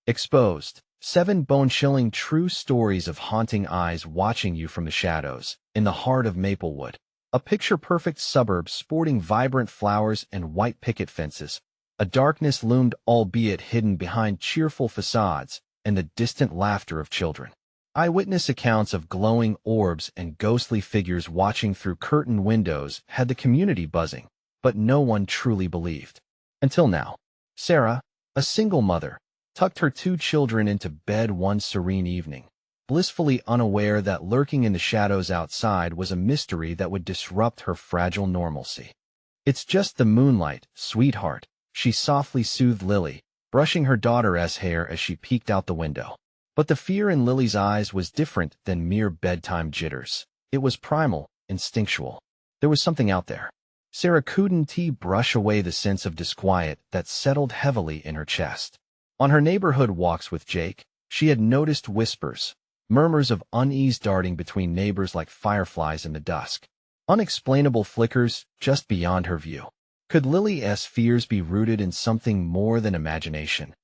Exposed. 7 bone-chilling true stories of haunting eyes watching you from the shadows, in the heart of Maplewood. A picture-perfect suburb sporting vibrant flowers and white picket fences. A darkness loomed, albeit hidden behind cheerful facades and the distant laughter of children. Eyewitness accounts of glowing orbs and ghostly figures watching through curtained windows had the community buzzing, but no one truly believed. Until now. Sarah, a single mother, tucked her 2 children into bed one serene evening, blissfully unaware that lurking in the shadows outside was a mystery that would disrupt her fragile normalcy. "It's just the moonlight, sweetheart," she softly soothed Lily, brushing her daughter's hair as she peeked out the window. But the fear in Lily's eyes was different than mere bedtime jitters. It was primal, instinctual. There was something out there. Sarah couldn't brush away the sense of disquiet that settled heavily in her chest. On her neighborhood walks with Jake, she had noticed whispers, murmurs of unease darting between neighbors like fireflies in the dusk. Unexplainable flickers just beyond her view. Could Lily's fears be rooted in something more than imagination?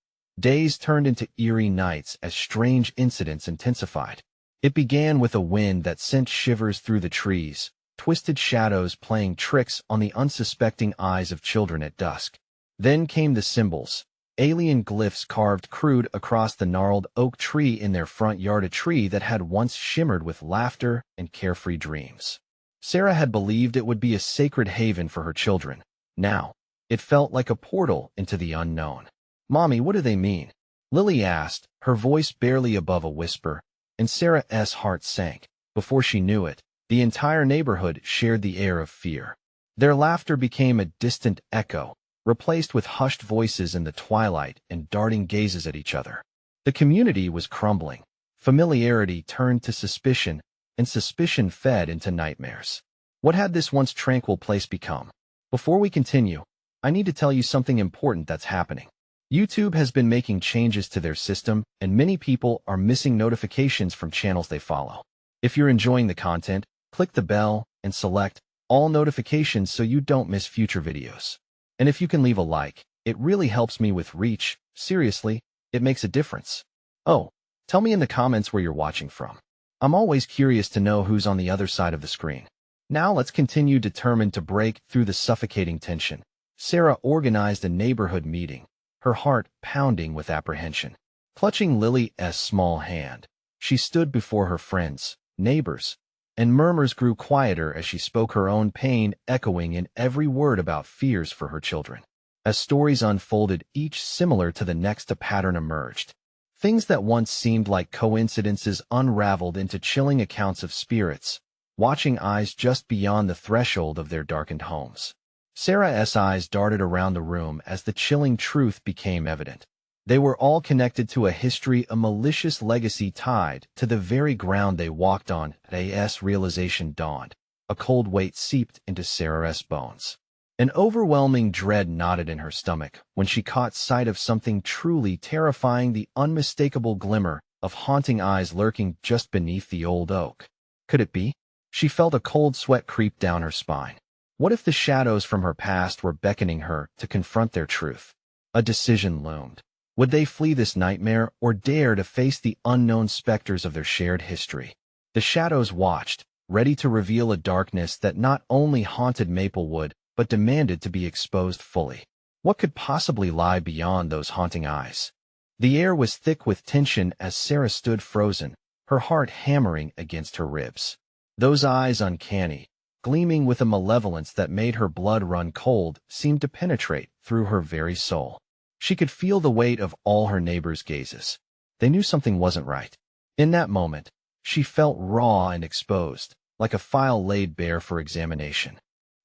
Days turned into eerie nights as strange incidents intensified. It began with a wind that sent shivers through the trees, twisted shadows playing tricks on the unsuspecting eyes of children at dusk. Then came the symbols, alien glyphs carved crude across the gnarled oak tree in their front yard, a tree that had once shimmered with laughter and carefree dreams. Sarah had believed it would be a sacred haven for her children. Now, it felt like a portal into the unknown. "Mommy, what do they mean?" Lily asked, her voice barely above a whisper, and Sarah's heart sank. Before she knew it, the entire neighborhood shared the air of fear. Their laughter became a distant echo, replaced with hushed voices in the twilight and darting gazes at each other. The community was crumbling. Familiarity turned to suspicion, and suspicion fed into nightmares. What had this once tranquil place become? Before we continue, I need to tell you something important that's happening. YouTube has been making changes to their system, and many people are missing notifications from channels they follow. If you're enjoying the content, click the bell and select all notifications so you don't miss future videos. And if you can leave a like, it really helps me with reach. Seriously, it makes a difference. Oh, tell me in the comments where you're watching from. I'm always curious to know who's on the other side of the screen. Now let's continue, determined to break through the suffocating tension. Sarah organized a neighborhood meeting, her heart pounding with apprehension. Clutching Lily's small hand, she stood before her friends, neighbors, and murmurs grew quieter as she spoke, her own pain echoing in every word about fears for her children. As stories unfolded, each similar to the next, a pattern emerged. Things that once seemed like coincidences unraveled into chilling accounts of spirits, watching eyes just beyond the threshold of their darkened homes. Sarah's eyes darted around the room as the chilling truth became evident. They were all connected to a history, a malicious legacy tied to the very ground they walked on. As realization dawned, a cold weight seeped into Sarah's bones. An overwhelming dread knotted in her stomach when she caught sight of something truly terrifying, the unmistakable glimmer of haunting eyes lurking just beneath the old oak. Could it be? She felt a cold sweat creep down her spine. What if the shadows from her past were beckoning her to confront their truth? A decision loomed. Would they flee this nightmare or dare to face the unknown specters of their shared history? The shadows watched, ready to reveal a darkness that not only haunted Maplewood, but demanded to be exposed fully. What could possibly lie beyond those haunting eyes? The air was thick with tension as Sarah stood frozen, her heart hammering against her ribs. Those eyes, uncanny, gleaming with a malevolence that made her blood run cold, seemed to penetrate through her very soul. She could feel the weight of all her neighbors' gazes. They knew something wasn't right. In that moment, she felt raw and exposed, like a file laid bare for examination.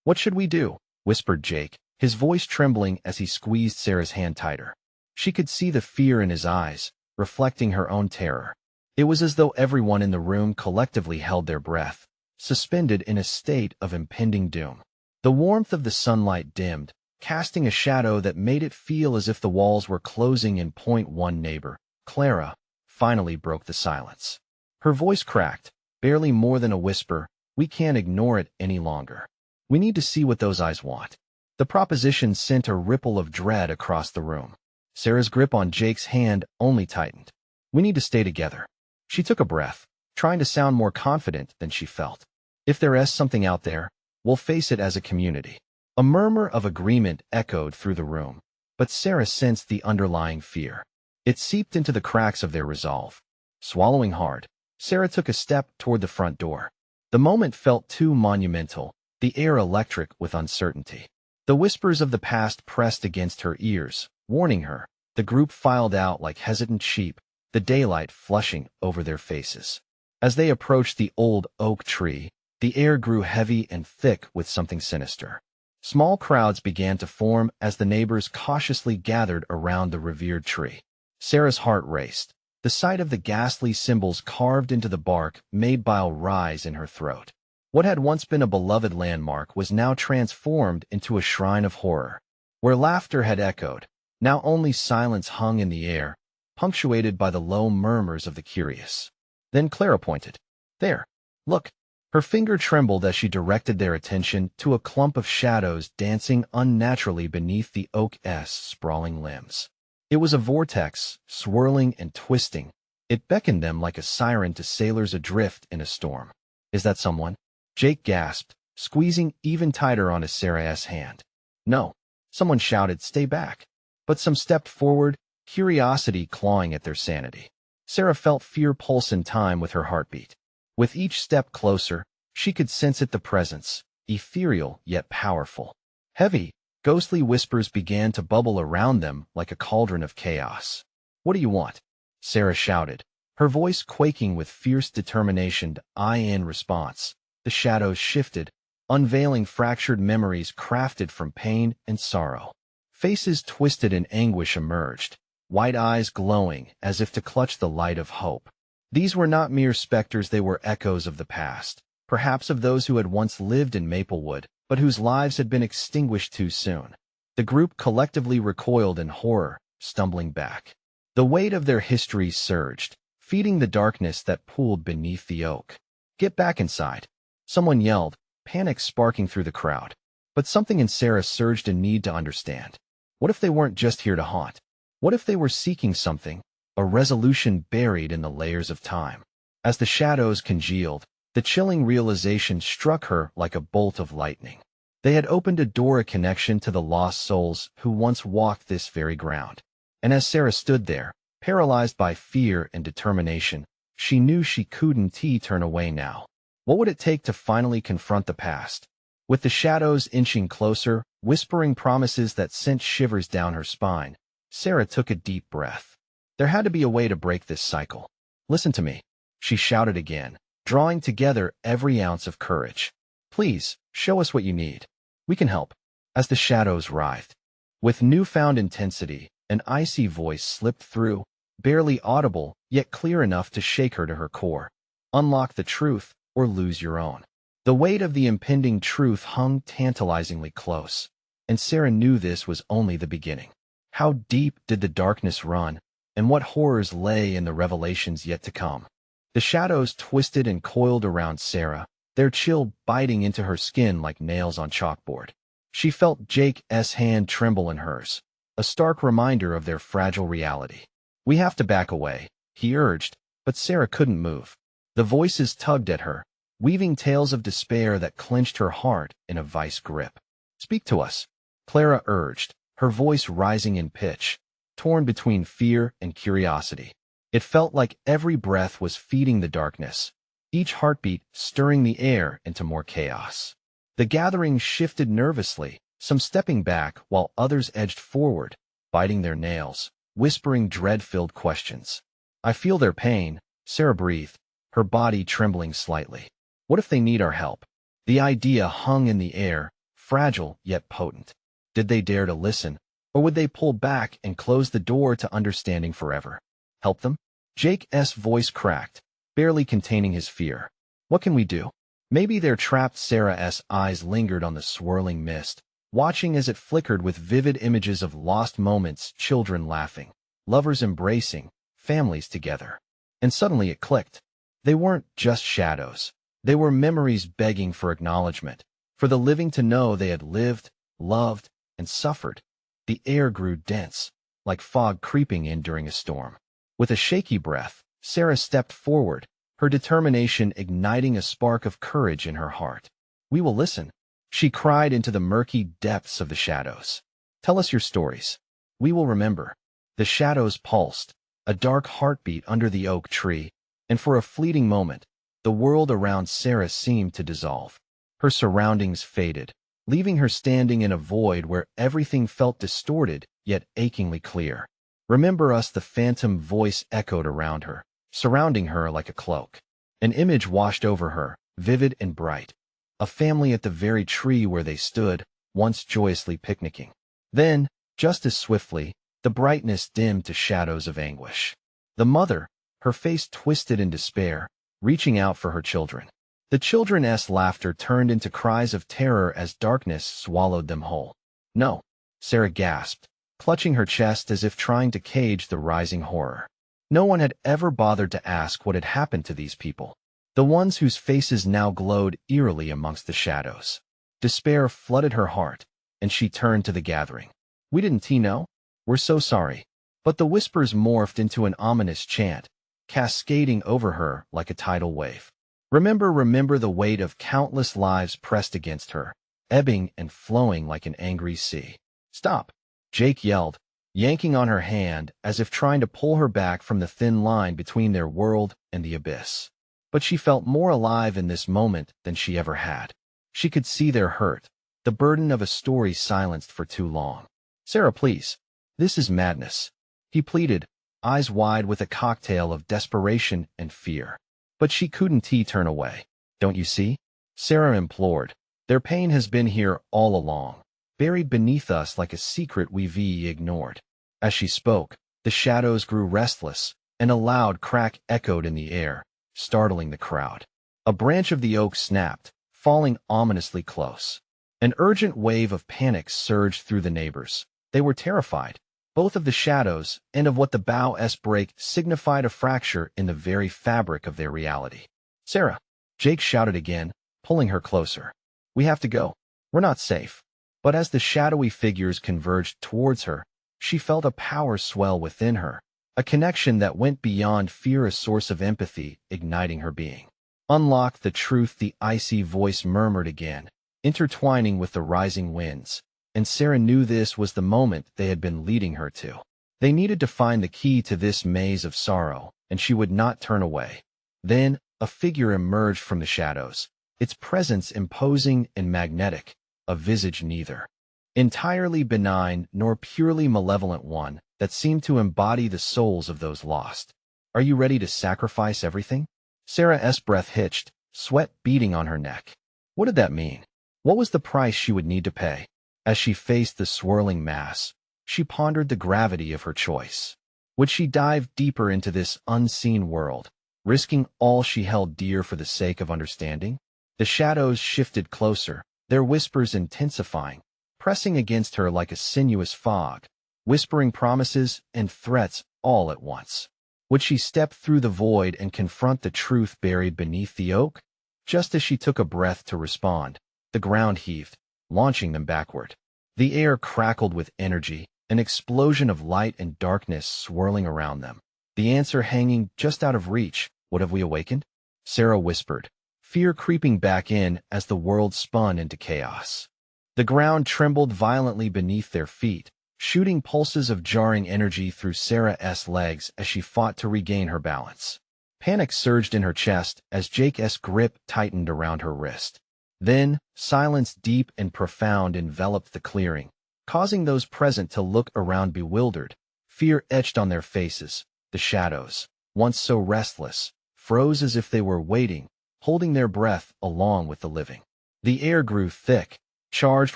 "What should we do?" whispered Jake, his voice trembling as he squeezed Sarah's hand tighter. She could see the fear in his eyes, reflecting her own terror. It was as though everyone in the room collectively held their breath, suspended in a state of impending doom. The warmth of the sunlight dimmed, casting a shadow that made it feel as if the walls were closing in. One neighbor, Clara, finally broke the silence. Her voice cracked, barely more than a whisper. "We can't ignore it any longer. We need to see what those eyes want." The proposition sent a ripple of dread across the room. Sarah's grip on Jake's hand only tightened. We need to stay together. She took a breath, trying to sound more confident than she felt. If there is something out there, we'll face it as a community. A murmur of agreement echoed through the room, but Sarah sensed the underlying fear. It seeped into the cracks of their resolve. Swallowing hard, Sarah took a step toward the front door. The moment felt too monumental, the air electric with uncertainty. The whispers of the past pressed against her ears, warning her. The group filed out like hesitant sheep, the daylight flushing over their faces. As they approached the old oak tree, the air grew heavy and thick with something sinister. Small crowds began to form as the neighbors cautiously gathered around the revered tree. Sarah's heart raced. The sight of the ghastly symbols carved into the bark made bile rise in her throat. What had once been a beloved landmark was now transformed into a shrine of horror. Where laughter had echoed, now only silence hung in the air, punctuated by the low murmurs of the curious. Then Clara pointed. There, look. Her finger trembled as she directed their attention to a clump of shadows dancing unnaturally beneath the oak's sprawling limbs. It was a vortex, swirling and twisting. It beckoned them like a siren to sailors adrift in a storm. Is that someone? Jake gasped, squeezing even tighter onto Sarah's hand. No. Someone shouted, stay back. But some stepped forward, curiosity clawing at their sanity. Sarah felt fear pulse in time with her heartbeat. With each step closer, she could sense the presence, ethereal yet powerful. Heavy, ghostly whispers began to bubble around them like a cauldron of chaos. What do you want? Sarah shouted, her voice quaking with fierce determination. In response, the shadows shifted, unveiling fractured memories crafted from pain and sorrow. Faces twisted in anguish emerged, white eyes glowing as if to clutch the light of hope. These were not mere specters, they were echoes of the past, perhaps of those who had once lived in Maplewood, but whose lives had been extinguished too soon. The group collectively recoiled in horror, stumbling back. The weight of their history surged, feeding the darkness that pooled beneath the oak. Get back inside. Someone yelled, panic sparking through the crowd. But something in Sarah surged a need to understand. What if they weren't just here to haunt? What if they were seeking something? A resolution buried in the layers of time. As the shadows congealed, the chilling realization struck her like a bolt of lightning. They had opened a door, a connection to the lost souls who once walked this very ground. And as Sarah stood there, paralyzed by fear and determination, she knew she couldn't turn away now. What would it take to finally confront the past? With the shadows inching closer, whispering promises that sent shivers down her spine, Sarah took a deep breath. There had to be a way to break this cycle. Listen to me, she shouted again, drawing together every ounce of courage. Please, show us what you need. We can help. As the shadows writhed, with newfound intensity, an icy voice slipped through, barely audible, yet clear enough to shake her to her core. Unlock the truth, or lose your own. The weight of the impending truth hung tantalizingly close, and Sarah knew this was only the beginning. How deep did the darkness run? And what horrors lay in the revelations yet to come? The shadows twisted and coiled around Sarah, their chill biting into her skin like nails on chalkboard. She felt Jake's hand tremble in hers, a stark reminder of their fragile reality. We have to back away, he urged, but Sarah couldn't move. The voices tugged at her, weaving tales of despair that clenched her heart in a vice grip. Speak to us, Clara urged, her voice rising in pitch, torn between fear and curiosity. It felt like every breath was feeding the darkness, each heartbeat stirring the air into more chaos. The gathering shifted nervously, some stepping back while others edged forward, biting their nails, whispering dread-filled questions. I feel their pain, Sarah breathed, her body trembling slightly. What if they need our help? The idea hung in the air, fragile yet potent. Did they dare to listen? Or would they pull back and close the door to understanding forever? Help them? Jake's voice cracked, barely containing his fear. What can we do? Maybe they're trapped. Sarah's eyes lingered on the swirling mist, watching as it flickered with vivid images of lost moments, children laughing, lovers embracing, families together. And suddenly it clicked. They weren't just shadows. They were memories begging for acknowledgement, for the living to know they had lived, loved, and suffered. The air grew dense, like fog creeping in during a storm. With a shaky breath, Sarah stepped forward, her determination igniting a spark of courage in her heart. "We will listen," she cried into the murky depths of the shadows. "Tell us your stories. We will remember." The shadows pulsed, a dark heartbeat under the oak tree, and for a fleeting moment, the world around Sarah seemed to dissolve. Her surroundings faded, leaving her standing in a void where everything felt distorted yet achingly clear. "Remember us," the phantom voice echoed around her, surrounding her like a cloak. An image washed over her, vivid and bright. A family at the very tree where they stood, once joyously picnicking. Then, just as swiftly, the brightness dimmed to shadows of anguish. The mother, her face twisted in despair, reaching out for her children. The children's laughter turned into cries of terror as darkness swallowed them whole. "No," Sarah gasped, clutching her chest as if trying to cage the rising horror. No one had ever bothered to ask what had happened to these people, the ones whose faces now glowed eerily amongst the shadows. Despair flooded her heart, and she turned to the gathering. "We didn't know. We're so sorry." But the whispers morphed into an ominous chant, cascading over her like a tidal wave. Remember the weight of countless lives pressed against her, ebbing and flowing like an angry sea." "Stop," Jake yelled, yanking on her hand as if trying to pull her back from the thin line between their world and the abyss. But she felt more alive in this moment than she ever had. She could see their hurt, the burden of a story silenced for too long. "Sarah, please. This is madness," he pleaded, eyes wide with a cocktail of desperation and fear. But she couldn't turn away. "Don't you see?" Sarah implored. "Their pain has been here all along, buried beneath us like a secret we've ignored." As she spoke, the shadows grew restless, and a loud crack echoed in the air, startling the crowd. A branch of the oak snapped, falling ominously close. An urgent wave of panic surged through the neighbors. They were terrified, both of the shadows and of what the bough's break signified, a fracture in the very fabric of their reality. "Sarah," Jake shouted again, pulling her closer. "We have to go. We're not safe." But as the shadowy figures converged towards her, she felt a power swell within her, a connection that went beyond fear, a source of empathy igniting her being. "Unlock the truth," the icy voice murmured again, intertwining with the rising winds. And Sarah knew this was the moment they had been leading her to. They needed to find the key to this maze of sorrow, and she would not turn away. Then, a figure emerged from the shadows, its presence imposing and magnetic, a visage neither entirely benign nor purely malevolent, one that seemed to embody the souls of those lost. "Are you ready to sacrifice everything?" Sarah's breath hitched, sweat beading on her neck. What did that mean? What was the price she would need to pay? As she faced the swirling mass, she pondered the gravity of her choice. Would she dive deeper into this unseen world, risking all she held dear for the sake of understanding? The shadows shifted closer, their whispers intensifying, pressing against her like a sinuous fog, whispering promises and threats all at once. Would she step through the void and confront the truth buried beneath the oak? Just as she took a breath to respond, the ground heaved, launching them backward. The air crackled with energy, an explosion of light and darkness swirling around them. The answer hanging just out of reach. "What have we awakened?" Sarah whispered, fear creeping back in as the world spun into chaos. The ground trembled violently beneath their feet, shooting pulses of jarring energy through Sarah's legs as she fought to regain her balance. Panic surged in her chest as Jake's grip tightened around her wrist. Then, silence deep and profound enveloped the clearing, causing those present to look around bewildered. Fear etched on their faces. The shadows, once so restless, froze as if they were waiting, holding their breath along with the living. The air grew thick, charged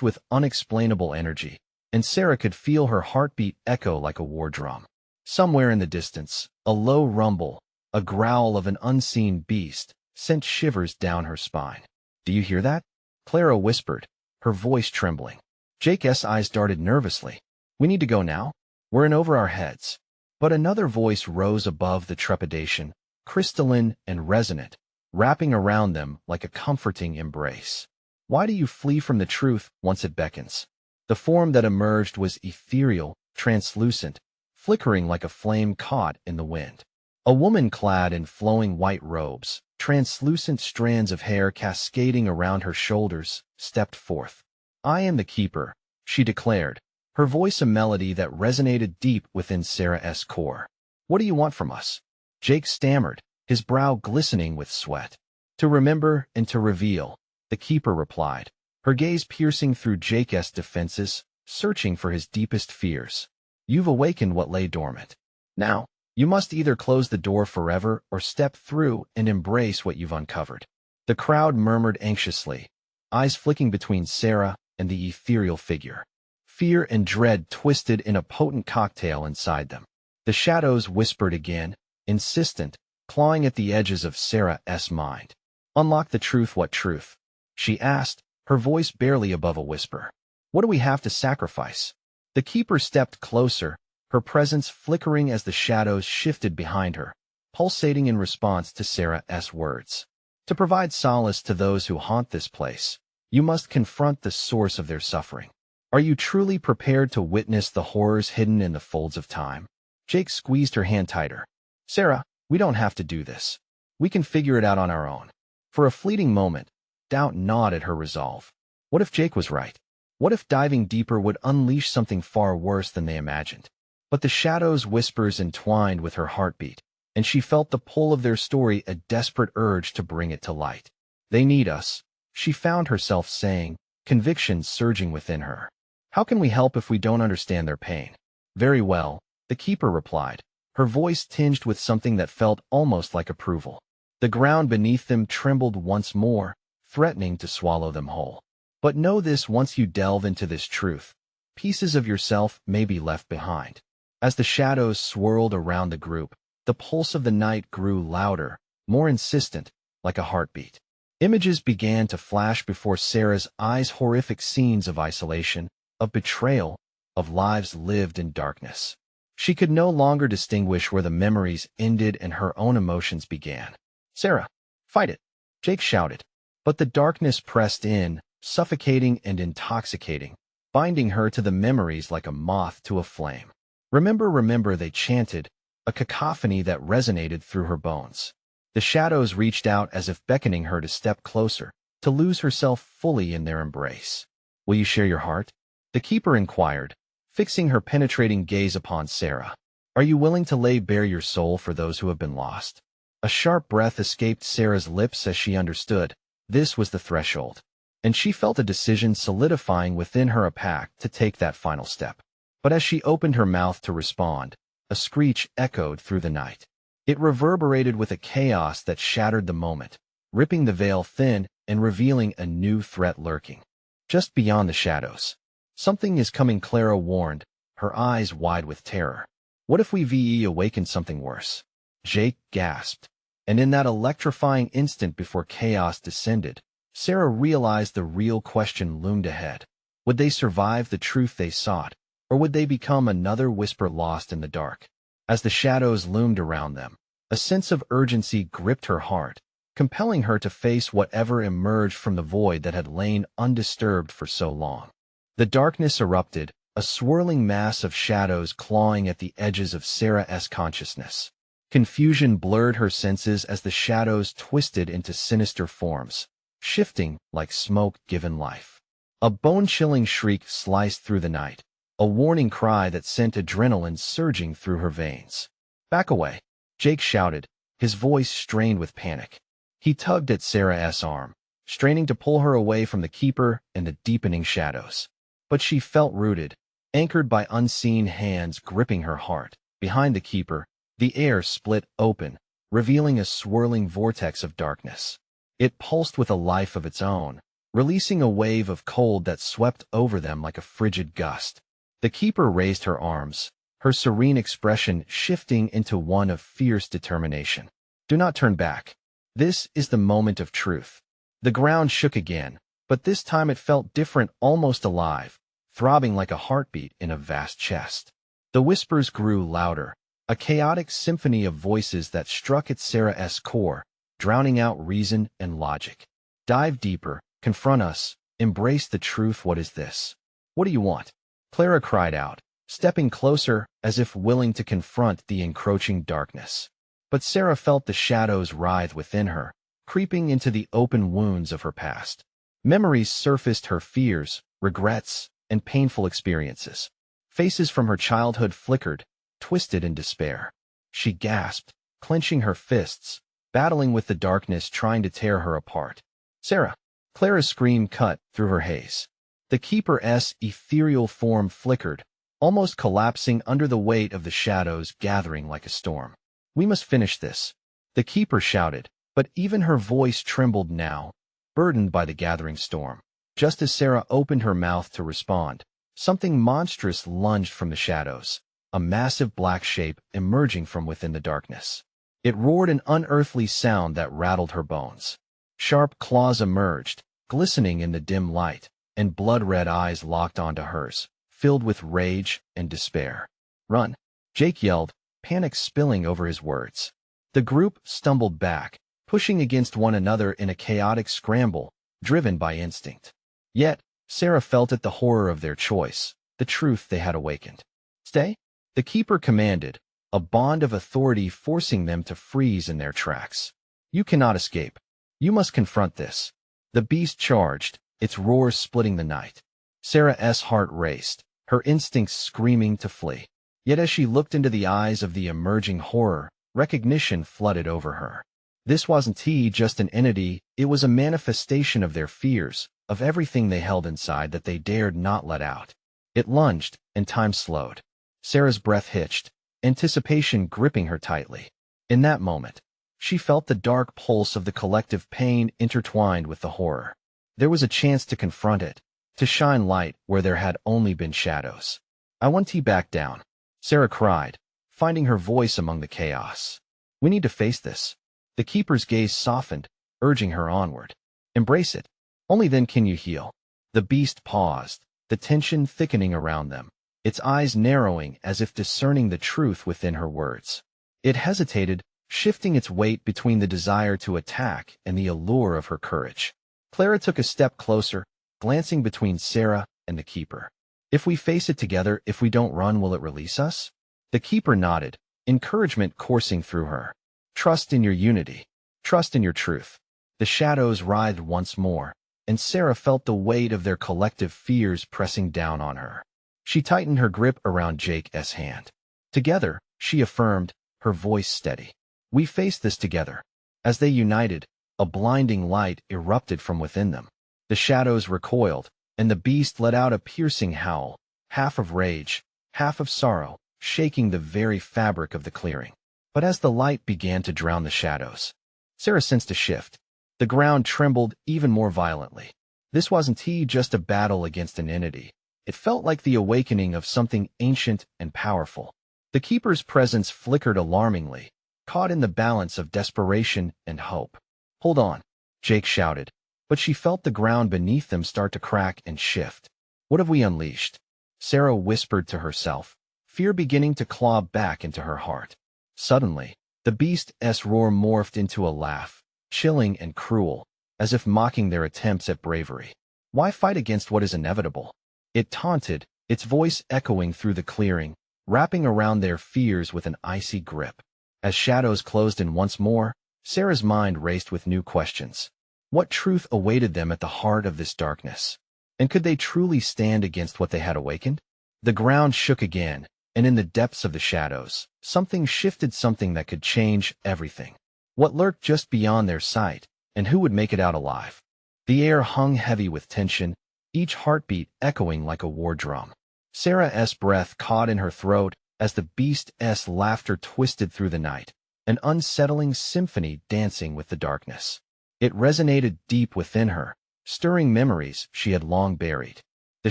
with unexplainable energy, and Sarah could feel her heartbeat echo like a war drum. Somewhere in the distance, a low rumble, a growl of an unseen beast, sent shivers down her spine. "Do you hear that?" Clara whispered, her voice trembling. Jake's eyes darted nervously. "We need to go now. We're in over our heads." But another voice rose above the trepidation, crystalline and resonant, wrapping around them like a comforting embrace. "Why do you flee from the truth once it beckons?" The form that emerged was ethereal, translucent, flickering like a flame caught in the wind. A woman clad in flowing white robes, translucent strands of hair cascading around her shoulders, stepped forth. "I am the keeper," she declared, her voice a melody that resonated deep within Sarah's core. "What do you want from us?" Jake stammered, his brow glistening with sweat. "To remember and to reveal," the keeper replied, her gaze piercing through Jake's defenses, searching for his deepest fears. "You've awakened what lay dormant. Now, you must either close the door forever or step through and embrace what you've uncovered." The crowd murmured anxiously, eyes flicking between Sarah and the ethereal figure. Fear and dread twisted in a potent cocktail inside them. The shadows whispered again, insistent, clawing at the edges of Sarah's mind. "Unlock the truth." "What truth?" she asked, her voice barely above a whisper. "What do we have to sacrifice?" The keeper stepped closer, her presence flickering as the shadows shifted behind her, pulsating in response to Sarah's words. "To provide solace to those who haunt this place, you must confront the source of their suffering. Are you truly prepared to witness the horrors hidden in the folds of time?" Jake squeezed her hand tighter. "Sarah, we don't have to do this. We can figure it out on our own." For a fleeting moment, doubt gnawed at her resolve. What if Jake was right? What if diving deeper would unleash something far worse than they imagined? But the shadows' whispers entwined with her heartbeat, and she felt the pull of their story, a desperate urge to bring it to light. "They need us," she found herself saying, conviction surging within her. "How can we help if we don't understand their pain?" "Very well," the keeper replied, her voice tinged with something that felt almost like approval. The ground beneath them trembled once more, threatening to swallow them whole. "But know this: once you delve into this truth, pieces of yourself may be left behind." As the shadows swirled around the group, the pulse of the night grew louder, more insistent, like a heartbeat. Images began to flash before Sarah's eyes, horrific scenes of isolation, of betrayal, of lives lived in darkness. She could no longer distinguish where the memories ended and her own emotions began. "Sarah, fight it!" Jake shouted. But the darkness pressed in, suffocating and intoxicating, binding her to the memories like a moth to a flame. "Remember, remember," they chanted, a cacophony that resonated through her bones. The shadows reached out as if beckoning her to step closer, to lose herself fully in their embrace. "Will you share your heart?" the keeper inquired, fixing her penetrating gaze upon Sarah. "Are you willing to lay bare your soul for those who have been lost?" A sharp breath escaped Sarah's lips as she understood. This was the threshold, and she felt a decision solidifying within her, a pact to take that final step. But as she opened her mouth to respond, a screech echoed through the night. It reverberated with a chaos that shattered the moment, ripping the veil thin and revealing a new threat lurking just beyond the shadows. "Something is coming," Clara warned, her eyes wide with terror. "What if we awaken something worse?" Jake gasped. And in that electrifying instant before chaos descended, Sarah realized the real question loomed ahead. Would they survive the truth they sought, or would they become another whisper lost in the dark? As the shadows loomed around them, a sense of urgency gripped her heart, compelling her to face whatever emerged from the void that had lain undisturbed for so long. The darkness erupted, a swirling mass of shadows clawing at the edges of Sarah's consciousness. Confusion blurred her senses as the shadows twisted into sinister forms, shifting like smoke given life. A bone-chilling shriek sliced through the night, a warning cry that sent adrenaline surging through her veins. "Back away," Jake shouted, his voice strained with panic. He tugged at Sarah's arm, straining to pull her away from the keeper and the deepening shadows. But she felt rooted, anchored by unseen hands gripping her heart. Behind the keeper, the air split open, revealing a swirling vortex of darkness. It pulsed with a life of its own, releasing a wave of cold that swept over them like a frigid gust. The keeper raised her arms, her serene expression shifting into one of fierce determination. "Do not turn back. This is the moment of truth." The ground shook again, but this time it felt different, almost alive, throbbing like a heartbeat in a vast chest. The whispers grew louder, a chaotic symphony of voices that struck at Sarah's core, drowning out reason and logic. "Dive deeper, confront us, embrace the truth." "What is this? What do you want?" Clara cried out, stepping closer as if willing to confront the encroaching darkness. But Sarah felt the shadows writhe within her, creeping into the open wounds of her past. Memories surfaced, her fears, regrets, and painful experiences. Faces from her childhood flickered, twisted in despair. She gasped, clenching her fists, battling with the darkness trying to tear her apart. Sarah! Clara's scream cut through her haze. The Keeper's ethereal form flickered, almost collapsing under the weight of the shadows gathering like a storm. We must finish this, the Keeper shouted, but even her voice trembled now, burdened by the gathering storm. Just as Sarah opened her mouth to respond, something monstrous lunged from the shadows, a massive black shape emerging from within the darkness. It roared an unearthly sound that rattled her bones. Sharp claws emerged, glistening in the dim light, and blood-red eyes locked onto hers, filled with rage and despair. "Run!" Jake yelled, panic spilling over his words. The group stumbled back, pushing against one another in a chaotic scramble, driven by instinct. Yet, Sarah felt it, the horror of their choice, the truth they had awakened. "Stay!" the Keeper commanded, a bond of authority forcing them to freeze in their tracks. "You cannot escape. You must confront this." The beast charged, its roar splitting the night. Sarah's heart raced, her instincts screaming to flee. Yet as she looked into the eyes of the emerging horror, recognition flooded over her. This wasn't just an entity, it was a manifestation of their fears, of everything they held inside that they dared not let out. It lunged, and time slowed. Sarah's breath hitched, anticipation gripping her tightly. In that moment, she felt the dark pulse of the collective pain intertwined with the horror. There was a chance to confront it, to shine light where there had only been shadows. "I want to back down," Sarah cried, finding her voice among the chaos. "We need to face this." The Keeper's gaze softened, urging her onward. "Embrace it. Only then can you heal." The beast paused, the tension thickening around them, its eyes narrowing as if discerning the truth within her words. It hesitated, shifting its weight between the desire to attack and the allure of her courage. Clara took a step closer, glancing between Sarah and the Keeper. "If we face it together, if we don't run, will it release us?" The Keeper nodded, encouragement coursing through her. "Trust in your unity. Trust in your truth." The shadows writhed once more, and Sarah felt the weight of their collective fears pressing down on her. She tightened her grip around Jake's hand. "Together," she affirmed, her voice steady. "We face this together." As they united, a blinding light erupted from within them. The shadows recoiled, and the beast let out a piercing howl, half of rage, half of sorrow, shaking the very fabric of the clearing. But as the light began to drown the shadows, Sarah sensed a shift. The ground trembled even more violently. This wasn't just a battle against an entity. It felt like the awakening of something ancient and powerful. The Keeper's presence flickered alarmingly, caught in the balance of desperation and hope. "Hold on," Jake shouted, but she felt the ground beneath them start to crack and shift. "What have we unleashed?" Sarah whispered to herself, fear beginning to claw back into her heart. Suddenly, the beast's roar morphed into a laugh, chilling and cruel, as if mocking their attempts at bravery. "Why fight against what is inevitable?" It taunted, its voice echoing through the clearing, wrapping around their fears with an icy grip. As shadows closed in once more, Sarah's mind raced with new questions. What truth awaited them at the heart of this darkness? And could they truly stand against what they had awakened? The ground shook again, and in the depths of the shadows, something shifted, something that could change everything. What lurked just beyond their sight, and who would make it out alive? The air hung heavy with tension, each heartbeat echoing like a war drum. Sarah's breath caught in her throat as the beast's laughter twisted through the night, an unsettling symphony dancing with the darkness. It resonated deep within her, stirring memories she had long buried. The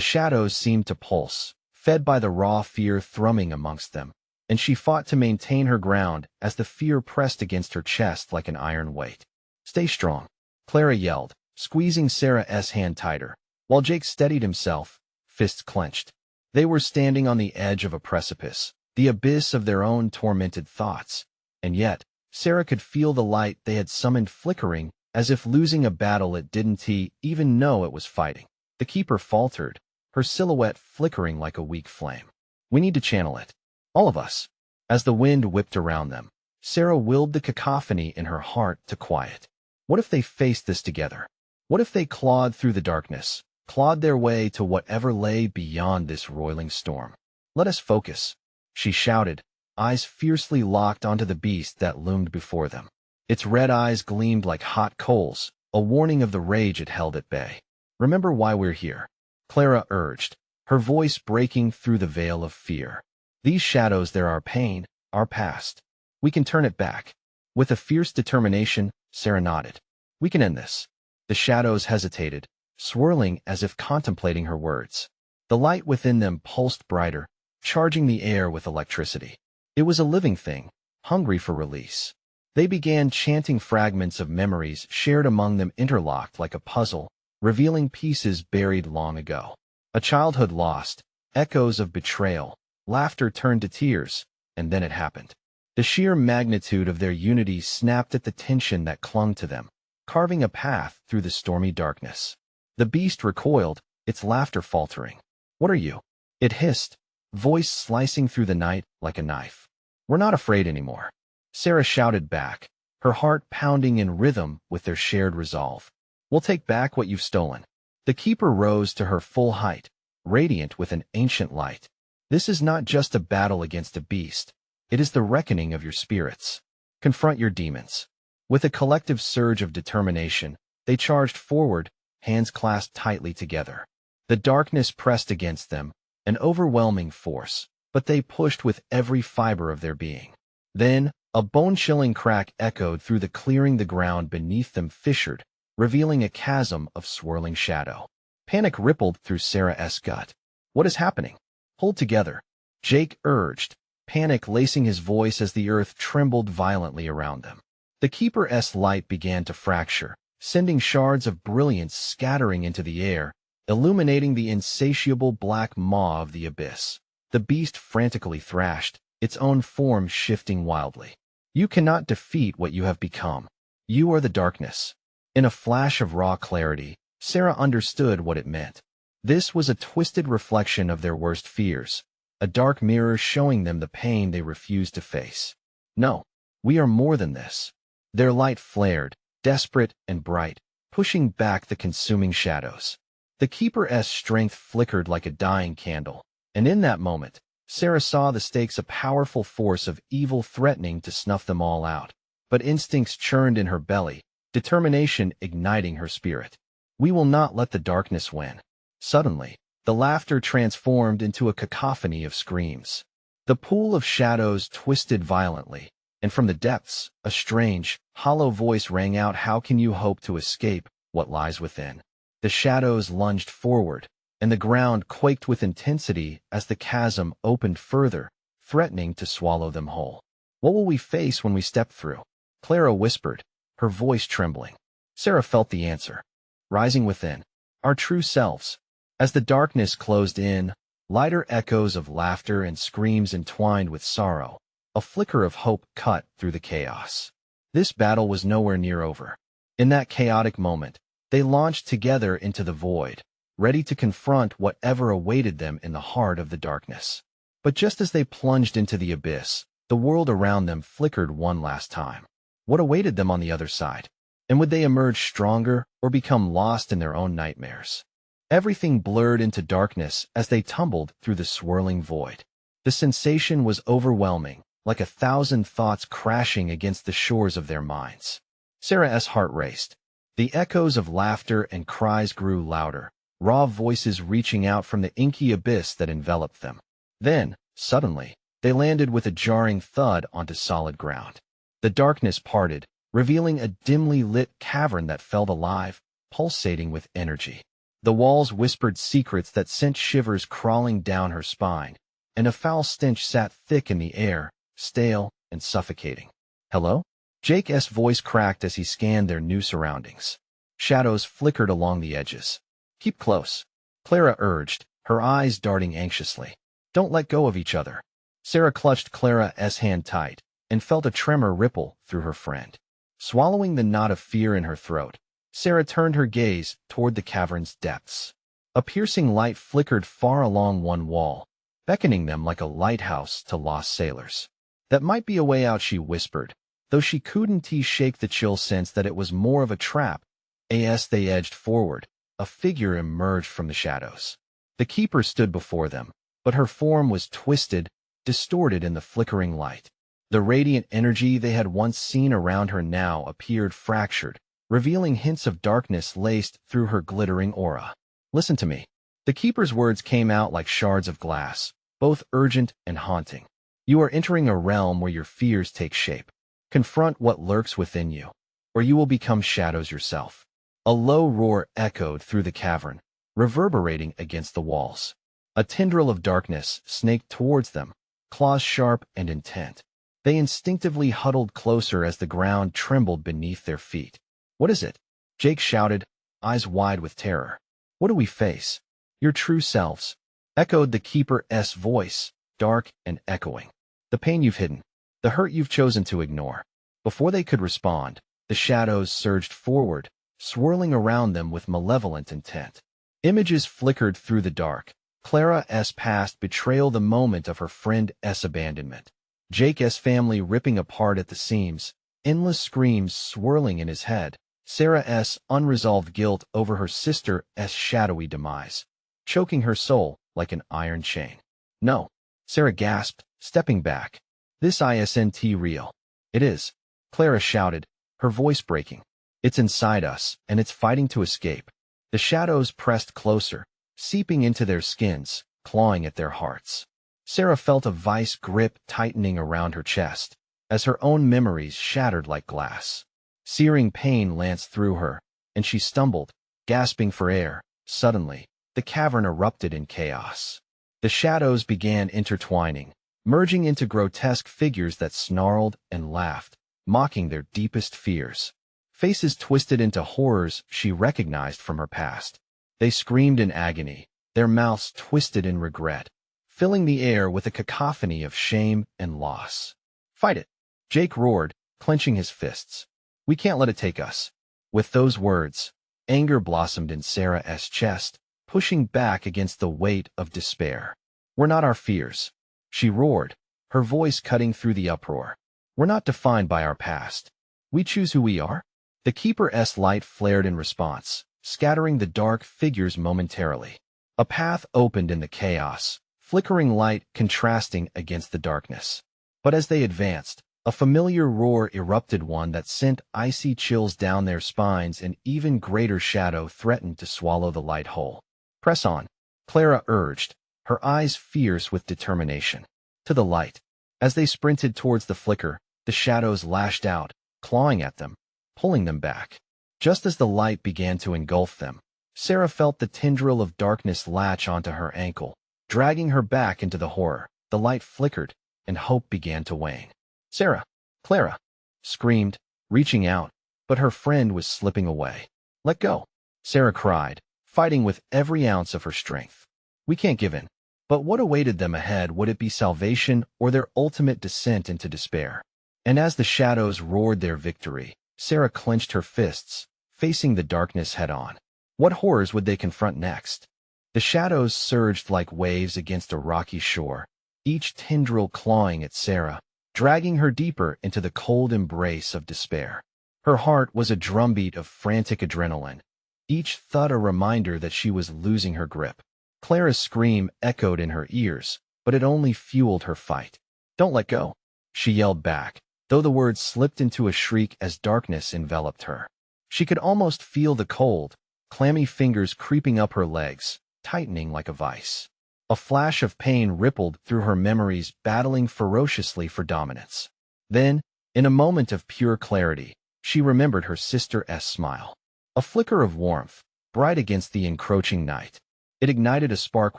shadows seemed to pulse, fed by the raw fear thrumming amongst them, and she fought to maintain her ground as the fear pressed against her chest like an iron weight. "Stay strong," Clara yelled, squeezing Sarah's hand tighter, while Jake steadied himself, fists clenched. They were standing on the edge of a precipice, the abyss of their own tormented thoughts, and yet, Sarah could feel the light they had summoned flickering, as if losing a battle it didn't even know it was fighting. The Keeper faltered, her silhouette flickering like a weak flame. We need to channel it. All of us. As the wind whipped around them, Sarah willed the cacophony in her heart to quiet. What if they faced this together? What if they clawed through the darkness, clawed their way to whatever lay beyond this roiling storm? Let us focus, she shouted, eyes fiercely locked onto the beast that loomed before them. Its red eyes gleamed like hot coals, a warning of the rage it held at bay. Remember why we're here, Clara urged, her voice breaking through the veil of fear. These shadows, they're our pain, our past. We can turn it back. With a fierce determination, Sarah nodded. We can end this. The shadows hesitated, swirling as if contemplating her words. The light within them pulsed brighter, charging the air with electricity. It was a living thing, hungry for release. They began chanting fragments of memories shared among them, interlocked like a puzzle, revealing pieces buried long ago. A childhood lost, echoes of betrayal, laughter turned to tears, and then it happened. The sheer magnitude of their unity snapped at the tension that clung to them, carving a path through the stormy darkness. The beast recoiled, its laughter faltering. What are you? It hissed, voice slicing through the night like a knife. We're not afraid anymore, Sarah shouted back, her heart pounding in rhythm with their shared resolve. We'll take back what you've stolen. The keeper rose to her full height, radiant with an ancient light. This is not just a battle against a beast. It is the reckoning of your spirits. Confront your demons. With a collective surge of determination, they charged forward, hands clasped tightly together. The darkness pressed against them, an overwhelming force, but they pushed with every fiber of their being. Then, a bone-chilling crack echoed through the clearing. The ground beneath them fissured, revealing a chasm of swirling shadow. Panic rippled through Sarah's gut. What is happening? Hold together, Jake urged, panic lacing his voice as the earth trembled violently around them. The keeper's light began to fracture, sending shards of brilliance scattering into the air, illuminating the insatiable black maw of the abyss. The beast frantically thrashed, its own form shifting wildly. You cannot defeat what you have become. You are the darkness. In a flash of raw clarity, Sarah understood what it meant. This was a twisted reflection of their worst fears, a dark mirror showing them the pain they refused to face. No, we are more than this. Their light flared, desperate and bright, pushing back the consuming shadows. The keeper's strength flickered like a dying candle, and in that moment, Sarah saw the stakes, a powerful force of evil threatening to snuff them all out. But instincts churned in her belly, determination igniting her spirit. We will not let the darkness win. Suddenly, the laughter transformed into a cacophony of screams. The pool of shadows twisted violently, and from the depths, a strange, hollow voice rang out. How can you hope to escape what lies within? The shadows lunged forward, and the ground quaked with intensity as the chasm opened further, threatening to swallow them whole. What will we face when we step through? Clara whispered, her voice trembling. Sarah felt the answer. Rising within, our true selves. As the darkness closed in, lighter echoes of laughter and screams entwined with sorrow. A flicker of hope cut through the chaos. This battle was nowhere near over. In that chaotic moment, they launched together into the void, ready to confront whatever awaited them in the heart of the darkness. But just as they plunged into the abyss, the world around them flickered one last time. What awaited them on the other side? And would they emerge stronger or become lost in their own nightmares? Everything blurred into darkness as they tumbled through the swirling void. The sensation was overwhelming, like 1,000 thoughts crashing against the shores of their minds. Sarah's heart raced. The echoes of laughter and cries grew louder, raw voices reaching out from the inky abyss that enveloped them. Then, suddenly, they landed with a jarring thud onto solid ground. The darkness parted, revealing a dimly lit cavern that felt alive, pulsating with energy. The walls whispered secrets that sent shivers crawling down her spine, and a foul stench sat thick in the air, stale and suffocating. Hello? Jake's voice cracked as he scanned their new surroundings. Shadows flickered along the edges. Keep close, Clara urged, her eyes darting anxiously. Don't let go of each other. Sarah clutched Clara's hand tight and felt a tremor ripple through her friend. Swallowing the knot of fear in her throat, Sarah turned her gaze toward the cavern's depths. A piercing light flickered far along one wall, beckoning them like a lighthouse to lost sailors. That might be a way out, she whispered, though she couldn't shake the chill sense that it was more of a trap. As they edged forward, a figure emerged from the shadows. The keeper stood before them, but her form was twisted, distorted in the flickering light. The radiant energy they had once seen around her now appeared fractured, revealing hints of darkness laced through her glittering aura. Listen to me. The keeper's words came out like shards of glass, both urgent and haunting. You are entering a realm where your fears take shape. Confront what lurks within you, or you will become shadows yourself. A low roar echoed through the cavern, reverberating against the walls. A tendril of darkness snaked towards them, claws sharp and intent. They instinctively huddled closer as the ground trembled beneath their feet. What is it? Jake shouted, eyes wide with terror. What do we face? Your true selves, echoed the keeper's voice, dark and echoing. The pain you've hidden, the hurt you've chosen to ignore. Before they could respond, the shadows surged forward, swirling around them with malevolent intent. Images flickered through the dark. Clara's past betrayal, the moment of her friend's abandonment. Jake's family ripping apart at the seams, endless screams swirling in his head. Sarah's unresolved guilt over her sister's shadowy demise, choking her soul like an iron chain. No, Sarah gasped, stepping back. This isn't real. It is, Clara shouted, her voice breaking. It's inside us, and it's fighting to escape. The shadows pressed closer, seeping into their skins, clawing at their hearts. Sarah felt a vice grip tightening around her chest, as her own memories shattered like glass. Searing pain lanced through her, and she stumbled, gasping for air. Suddenly, the cavern erupted in chaos. The shadows began intertwining, merging into grotesque figures that snarled and laughed, mocking their deepest fears. Faces twisted into horrors she recognized from her past. They screamed in agony, their mouths twisted in regret, filling the air with a cacophony of shame and loss. Fight it! Jake roared, clenching his fists. We can't let it take us. With those words, anger blossomed in Sarah's chest, pushing back against the weight of despair. We're not our fears, she roared, her voice cutting through the uproar. We're not defined by our past. We choose who we are. The keeper's light flared in response, scattering the dark figures momentarily. A path opened in the chaos, flickering light contrasting against the darkness. But as they advanced, a familiar roar erupted, one that sent icy chills down their spines. An even greater shadow threatened to swallow the light whole. Press on, Clara urged, her eyes fierce with determination. To the light. As they sprinted towards the flicker, the shadows lashed out, clawing at them, pulling them back. Just as the light began to engulf them, Sarah felt the tendril of darkness latch onto her ankle, dragging her back into the horror. The light flickered, and hope began to wane. Sarah! Clara! Screamed, reaching out, but her friend was slipping away. Let go! Sarah cried, fighting with every ounce of her strength. We can't give in. But what awaited them ahead? Would it be salvation or their ultimate descent into despair? And as the shadows roared their victory, Sarah clenched her fists, facing the darkness head-on. What horrors would they confront next? The shadows surged like waves against a rocky shore, each tendril clawing at Sarah, dragging her deeper into the cold embrace of despair. Her heart was a drumbeat of frantic adrenaline, each thud a reminder that she was losing her grip. Clara's scream echoed in her ears, but it only fueled her fight. Don't let go, she yelled back, though the words slipped into a shriek as darkness enveloped her. She could almost feel the cold, clammy fingers creeping up her legs, tightening like a vice. A flash of pain rippled through her memories, battling ferociously for dominance. Then, in a moment of pure clarity, she remembered her sister's smile. A flicker of warmth, bright against the encroaching night. It ignited a spark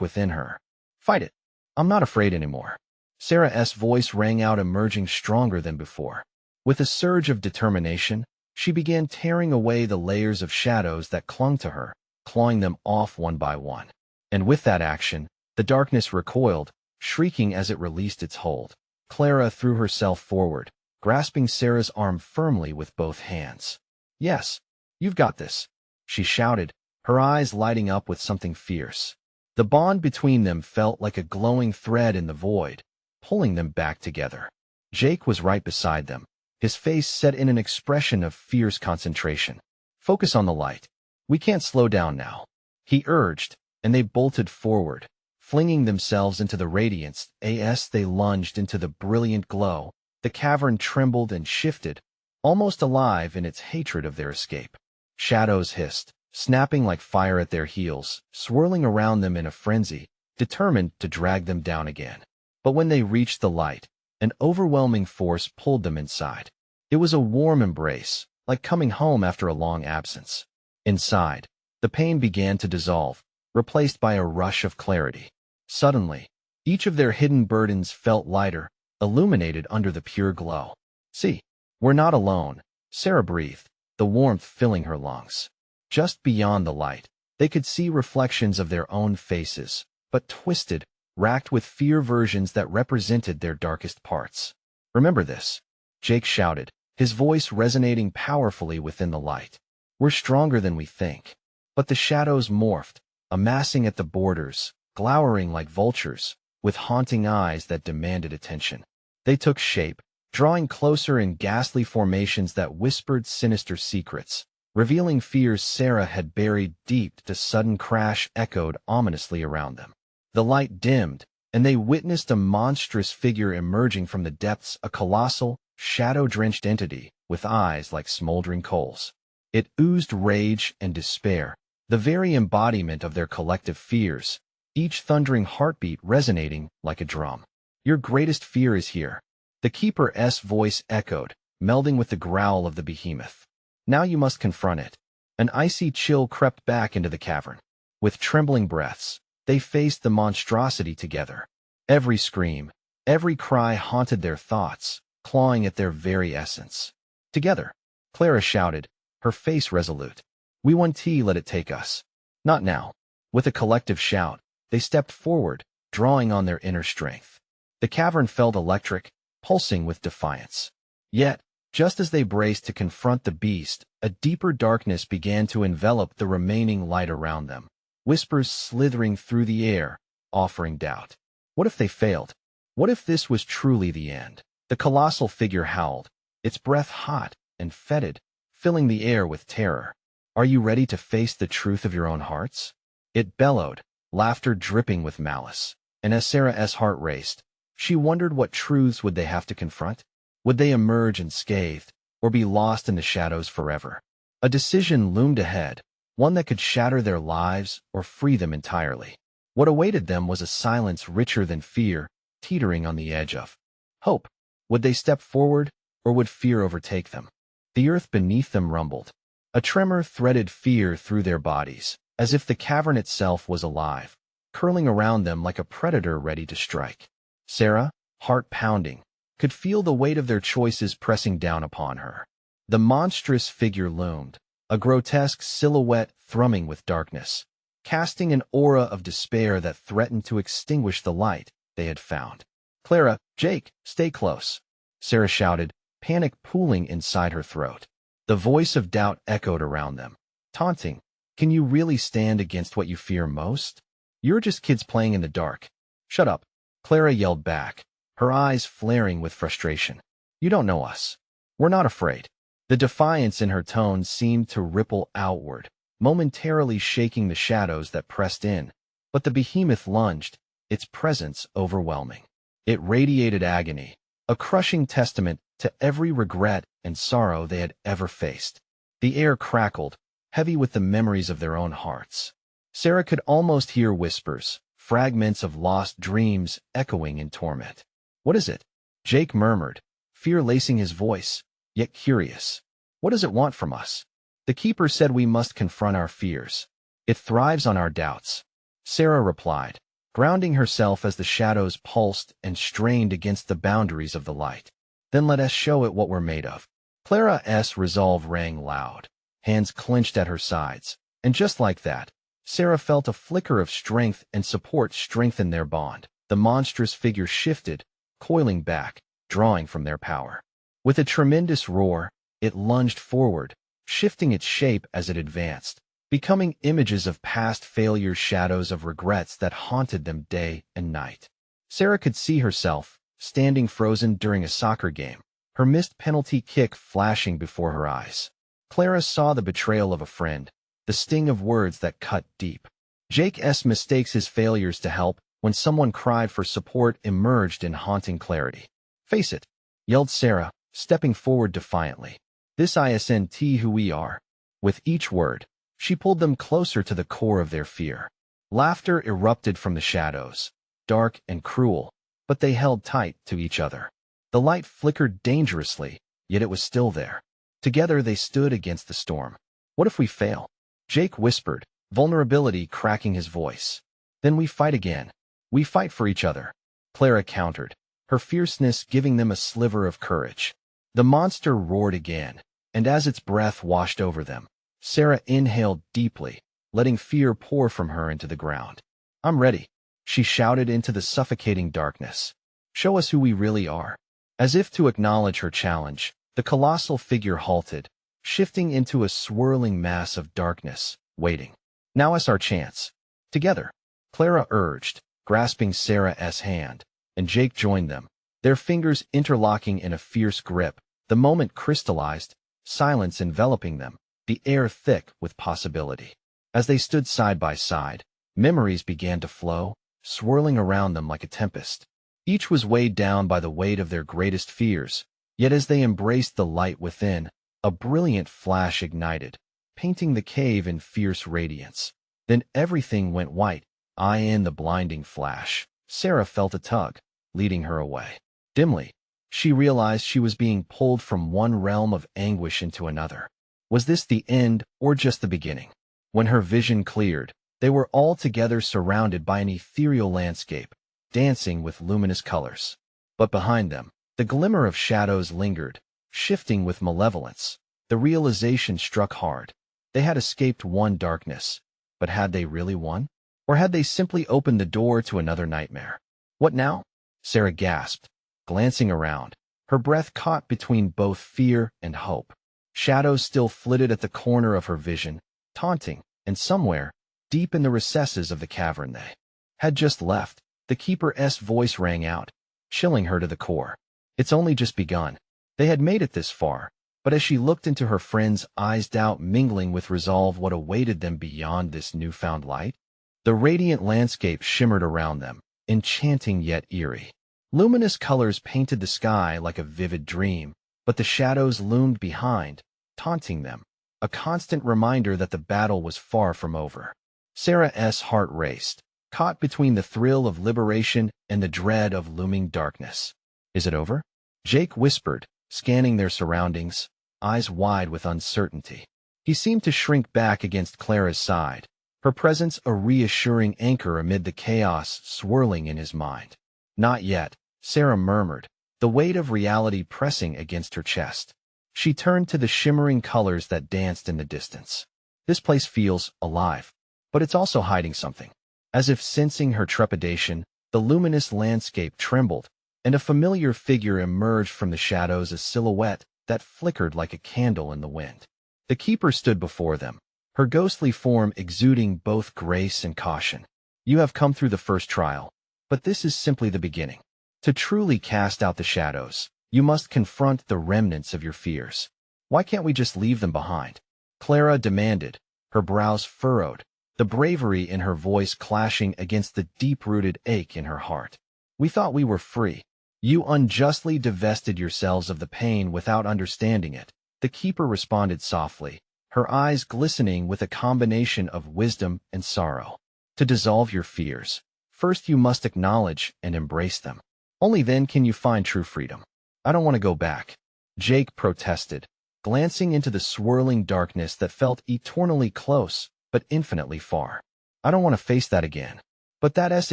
within her. Fight it! I'm not afraid anymore. Sarah's voice rang out, emerging stronger than before. With a surge of determination, she began tearing away the layers of shadows that clung to her, clawing them off one by one. And with that action, the darkness recoiled, shrieking as it released its hold. Clara threw herself forward, grasping Sarah's arm firmly with both hands. Yes, you've got this, she shouted, her eyes lighting up with something fierce. The bond between them felt like a glowing thread in the void, pulling them back together. Jake was right beside them, his face set in an expression of fierce concentration. Focus on the light. We can't slow down now, he urged, and they bolted forward, flinging themselves into the radiance. As they lunged into the brilliant glow, the cavern trembled and shifted, almost alive in its hatred of their escape. Shadows hissed, snapping like fire at their heels, swirling around them in a frenzy, determined to drag them down again. But when they reached the light, an overwhelming force pulled them inside. It was a warm embrace, like coming home after a long absence. Inside, the pain began to dissolve, replaced by a rush of clarity. Suddenly, each of their hidden burdens felt lighter, illuminated under the pure glow. "See, we're not alone," Sarah breathed, the warmth filling her lungs. Just beyond the light, they could see reflections of their own faces, but twisted, racked with fear versions that represented their darkest parts. "Remember this," Jake shouted, his voice resonating powerfully within the light. "We're stronger than we think." But the shadows morphed, amassing at the borders, glowering like vultures, with haunting eyes that demanded attention. They took shape, drawing closer in ghastly formations that whispered sinister secrets, revealing fears Sarah had buried deep. The sudden crash echoed ominously around them. The light dimmed, and they witnessed a monstrous figure emerging from the depths, a colossal, shadow-drenched entity with eyes like smoldering coals. It oozed rage and despair, the very embodiment of their collective fears, each thundering heartbeat resonating like a drum. "Your greatest fear is here," the Keeper's voice echoed, melding with the growl of the behemoth. "Now you must confront it." An icy chill crept back into the cavern. With trembling breaths, they faced the monstrosity together. Every scream, every cry haunted their thoughts, clawing at their very essence. "Together," Clara shouted, her face resolute. "We won't let it take us. Not now." With a collective shout, they stepped forward, drawing on their inner strength. The cavern felt electric, pulsing with defiance. Yet, just as they braced to confront the beast, a deeper darkness began to envelop the remaining light around them, whispers slithering through the air, offering doubt. What if they failed? What if this was truly the end? The colossal figure howled, its breath hot and fetid, filling the air with terror. "Are you ready to face the truth of your own hearts?" It bellowed, laughter dripping with malice. And as Sarah's heart raced, she wondered what truths would they have to confront? Would they emerge unscathed, or be lost in the shadows forever? A decision loomed ahead, one that could shatter their lives or free them entirely. What awaited them was a silence richer than fear, teetering on the edge of hope. Would they step forward, or would fear overtake them? The earth beneath them rumbled. A tremor threaded fear through their bodies, as if the cavern itself was alive, curling around them like a predator ready to strike. Sarah, heart pounding, could feel the weight of their choices pressing down upon her. The monstrous figure loomed, a grotesque silhouette thrumming with darkness, casting an aura of despair that threatened to extinguish the light they had found. "Clara, Jake, stay close," Sarah shouted, panic pooling inside her throat. The voice of doubt echoed around them, taunting. "Can you really stand against what you fear most? You're just kids playing in the dark." "Shut up," Clara yelled back, her eyes flaring with frustration. "You don't know us. We're not afraid." The defiance in her tone seemed to ripple outward, momentarily shaking the shadows that pressed in. But the behemoth lunged, its presence overwhelming. It radiated agony, a crushing testament to every regret and sorrow they had ever faced. The air crackled, heavy with the memories of their own hearts. Sarah could almost hear whispers, fragments of lost dreams echoing in torment. "What is it?" Jake murmured, fear lacing his voice, yet curious. "What does it want from us?" "The Keeper said we must confront our fears. It thrives on our doubts," Sarah replied, grounding herself as the shadows pulsed and strained against the boundaries of the light. "Then let us show it what we're made of." Clara's resolve rang loud, hands clenched at her sides, and just like that, Sarah felt a flicker of strength and support strengthen their bond. The monstrous figure shifted, coiling back, drawing from their power. With a tremendous roar, it lunged forward, shifting its shape as it advanced, becoming images of past failures, shadows of regrets that haunted them day and night. Sarah could see herself, standing frozen during a soccer game, her missed penalty kick flashing before her eyes. Clara saw the betrayal of a friend, the sting of words that cut deep. Jake's mistakes, his failures to help, when someone cried for support, emerged in haunting clarity. "Face it," yelled Sarah, stepping forward defiantly. "This isn't who we are." With each word, she pulled them closer to the core of their fear. Laughter erupted from the shadows, dark and cruel, but they held tight to each other. The light flickered dangerously, yet it was still there. Together they stood against the storm. "What if we fail?" Jake whispered, vulnerability cracking his voice. "Then we fight again. We fight for each other," Clara countered, her fierceness giving them a sliver of courage. The monster roared again, and as its breath washed over them, Sarah inhaled deeply, letting fear pour from her into the ground. "I'm ready," she shouted into the suffocating darkness. "Show us who we really are." As if to acknowledge her challenge, the colossal figure halted, shifting into a swirling mass of darkness, waiting. "Now is our chance." "Together," Clara urged, grasping Sarah's hand, and Jake joined them, their fingers interlocking in a fierce grip. The moment crystallized, silence enveloping them, the air thick with possibility. As they stood side by side, memories began to flow, swirling around them like a tempest. Each was weighed down by the weight of their greatest fears, yet as they embraced the light within, a brilliant flash ignited, painting the cave in fierce radiance. Then everything went white. In the blinding flash, Sarah felt a tug, leading her away. Dimly, she realized she was being pulled from one realm of anguish into another. Was this the end, or just the beginning? When her vision cleared, they were all together surrounded by an ethereal landscape, dancing with luminous colors. But behind them, the glimmer of shadows lingered, shifting with malevolence. The realization struck hard. They had escaped one darkness, but had they really won? Or had they simply opened the door to another nightmare? "What now?" Sarah gasped, glancing around, her breath caught between both fear and hope. Shadows still flitted at the corner of her vision, taunting, and somewhere, deep in the recesses of the cavern they had just left, the keeper's voice rang out, chilling her to the core. It's only just begun. They had made it this far, but as she looked into her friend's eyes, doubt mingling with resolve what awaited them beyond this newfound light. The radiant landscape shimmered around them, enchanting yet eerie. Luminous colors painted the sky like a vivid dream, but the shadows loomed behind, taunting them, a constant reminder that the battle was far from over. Sarah's heart raced, caught between the thrill of liberation and the dread of looming darkness. "Is it over?" Jake whispered, scanning their surroundings, eyes wide with uncertainty. He seemed to shrink back against Clara's side, her presence a reassuring anchor amid the chaos swirling in his mind. "Not yet," Sarah murmured, the weight of reality pressing against her chest. She turned to the shimmering colors that danced in the distance. "This place feels alive, but it's also hiding something." As if sensing her trepidation, the luminous landscape trembled, and a familiar figure emerged from the shadows, a silhouette that flickered like a candle in the wind. The keeper stood before them, her ghostly form exuding both grace and caution. "You have come through the first trial, but this is simply the beginning. To truly cast out the shadows, you must confront the remnants of your fears. Why can't we just leave them behind?" Clara demanded, her brows furrowed, the bravery in her voice clashing against the deep-rooted ache in her heart. "We thought we were free. You unjustly divested yourselves of the pain without understanding it," the keeper responded softly, her eyes glistening with a combination of wisdom and sorrow. "To dissolve your fears, first you must acknowledge and embrace them. Only then can you find true freedom." "I don't want to go back," Jake protested, glancing into the swirling darkness that felt eternally close but infinitely far. "I don't want to face that again." "But that's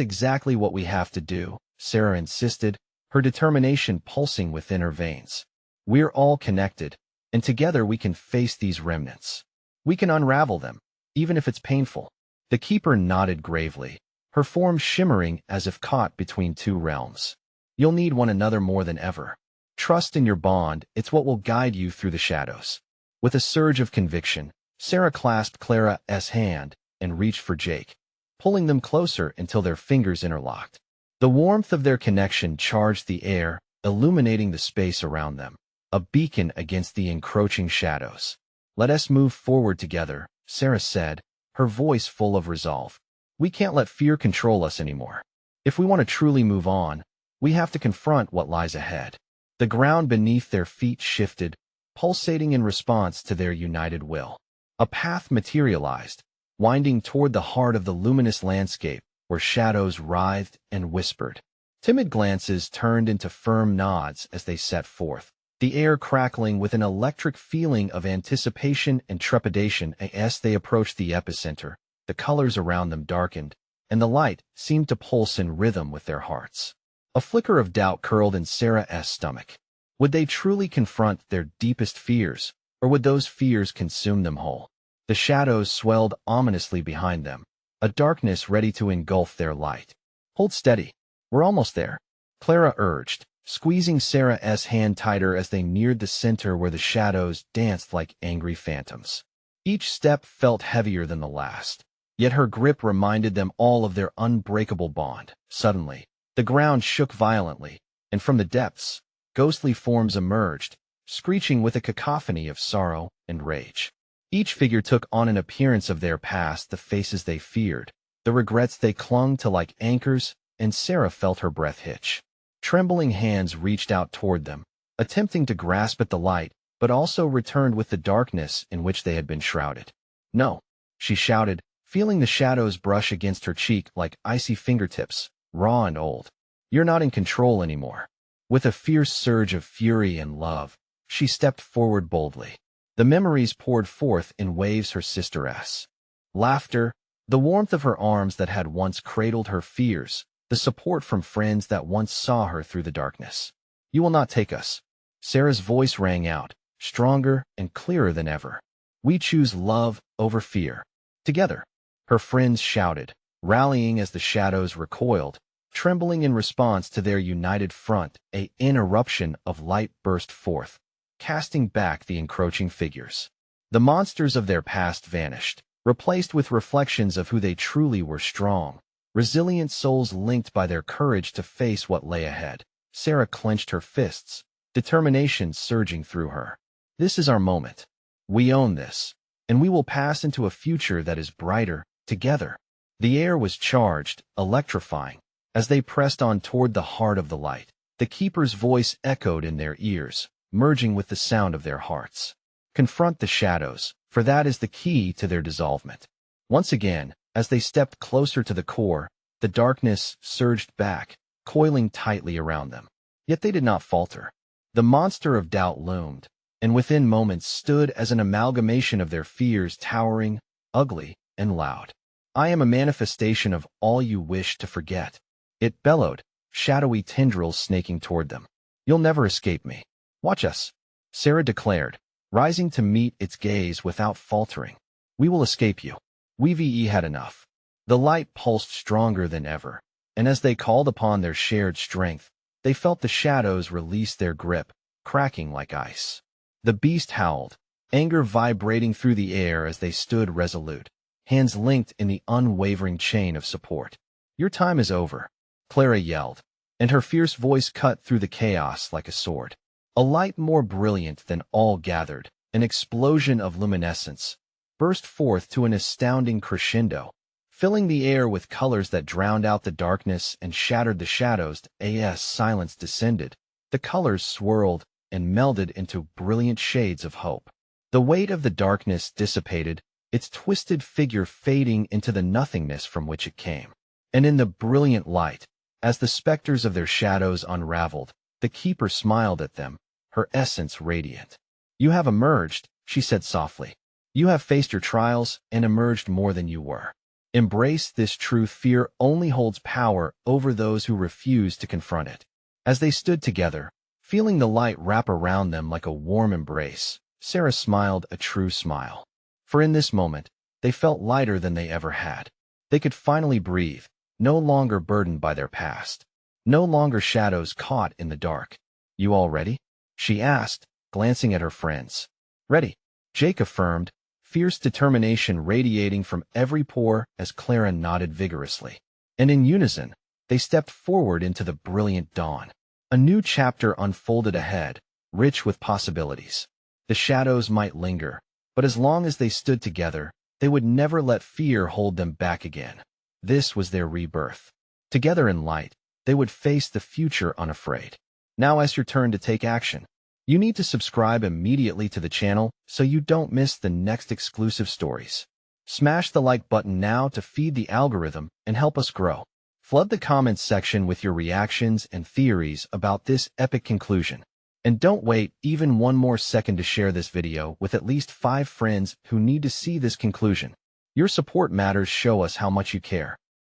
exactly what we have to do," Sarah insisted, her determination pulsing within her veins. "We're all connected, and together we can face these remnants. We can unravel them, even if it's painful." The keeper nodded gravely, her form shimmering as if caught between two realms. "You'll need one another more than ever. Trust in your bond, it's what will guide you through the shadows." With a surge of conviction, Sarah clasped Clara's hand and reached for Jake, pulling them closer until their fingers interlocked. The warmth of their connection charged the air, illuminating the space around them, a beacon against the encroaching shadows. "Let us move forward together," Sarah said, her voice full of resolve. "We can't let fear control us anymore. If we want to truly move on, we have to confront what lies ahead." The ground beneath their feet shifted, pulsating in response to their united will. A path materialized, winding toward the heart of the luminous landscape where shadows writhed and whispered. Timid glances turned into firm nods as they set forth, the air crackling with an electric feeling of anticipation and trepidation as they approached the epicenter. The colors around them darkened, and the light seemed to pulse in rhythm with their hearts. A flicker of doubt curled in Sarah's stomach. Would they truly confront their deepest fears, or would those fears consume them whole? The shadows swelled ominously behind them, a darkness ready to engulf their light. "Hold steady. We're almost there," Clara urged, squeezing Sarah's hand tighter as they neared the center where the shadows danced like angry phantoms. Each step felt heavier than the last, yet her grip reminded them all of their unbreakable bond. Suddenly, the ground shook violently, and from the depths, ghostly forms emerged, screeching with a cacophony of sorrow and rage. Each figure took on an appearance of their past, the faces they feared, the regrets they clung to like anchors, and Sarah felt her breath hitch. Trembling hands reached out toward them, attempting to grasp at the light, but also returned with the darkness in which they had been shrouded. "No," she shouted, feeling the shadows brush against her cheek like icy fingertips, raw and old. "You're not in control anymore." With a fierce surge of fury and love, she stepped forward boldly. The memories poured forth in waves, her sister's laughter, the warmth of her arms that had once cradled her fears, the support from friends that once saw her through the darkness. "You will not take us." Sarah's voice rang out, stronger and clearer than ever. "We choose love over fear." Together, her friends shouted, rallying as the shadows recoiled, trembling in response to their united front. An eruption of light burst forth, casting back the encroaching figures. The monsters of their past vanished, replaced with reflections of who they truly were: strong, resilient souls linked by their courage to face what lay ahead. Sarah clenched her fists, determination surging through her. "This is our moment. We own this, and we will pass into a future that is brighter, together." The air was charged, electrifying. As they pressed on toward the heart of the light, the Keeper's voice echoed in their ears, merging with the sound of their hearts. "Confront the shadows, for that is the key to their dissolvement." Once again, as they stepped closer to the core, the darkness surged back, coiling tightly around them. Yet they did not falter. The monster of doubt loomed, and within moments stood as an amalgamation of their fears, towering, ugly, and loud. "I am a manifestation of all you wish to forget," it bellowed, shadowy tendrils snaking toward them. "You'll never escape me. Watch us," Sarah declared, rising to meet its gaze without faltering. "We will escape you. We've had enough." The light pulsed stronger than ever, and as they called upon their shared strength, they felt the shadows release their grip, cracking like ice. The beast howled, anger vibrating through the air as they stood resolute, hands linked in the unwavering chain of support. "Your time is over," Clara yelled, and her fierce voice cut through the chaos like a sword. A light more brilliant than all gathered, an explosion of luminescence, burst forth to an astounding crescendo, filling the air with colors that drowned out the darkness and shattered the shadows. As silence descended, the colors swirled and melded into brilliant shades of hope. The weight of the darkness dissipated, its twisted figure fading into the nothingness from which it came. And in the brilliant light, as the specters of their shadows unraveled, the Keeper smiled at them, her essence radiant. "You have emerged," she said softly. "You have faced your trials and emerged more than you were. Embrace this truth: fear only holds power over those who refuse to confront it." As they stood together, feeling the light wrap around them like a warm embrace, Sarah smiled a true smile. For in this moment, they felt lighter than they ever had. They could finally breathe, no longer burdened by their past, no longer shadows caught in the dark. "You all ready?" she asked, glancing at her friends. "Ready," Jake affirmed, fierce determination radiating from every pore as Clara nodded vigorously. And in unison, they stepped forward into the brilliant dawn. A new chapter unfolded ahead, rich with possibilities. The shadows might linger, but as long as they stood together, they would never let fear hold them back again. This was their rebirth. Together in light, they would face the future unafraid. Now it's your turn to take action. You need to subscribe immediately to the channel so you don't miss the next exclusive stories. Smash the like button now to feed the algorithm and help us grow. Flood the comments section with your reactions and theories about this epic conclusion. And don't wait even one more second to share this video with at least 5 friends who need to see this conclusion. Your support matters. Show us how much you care.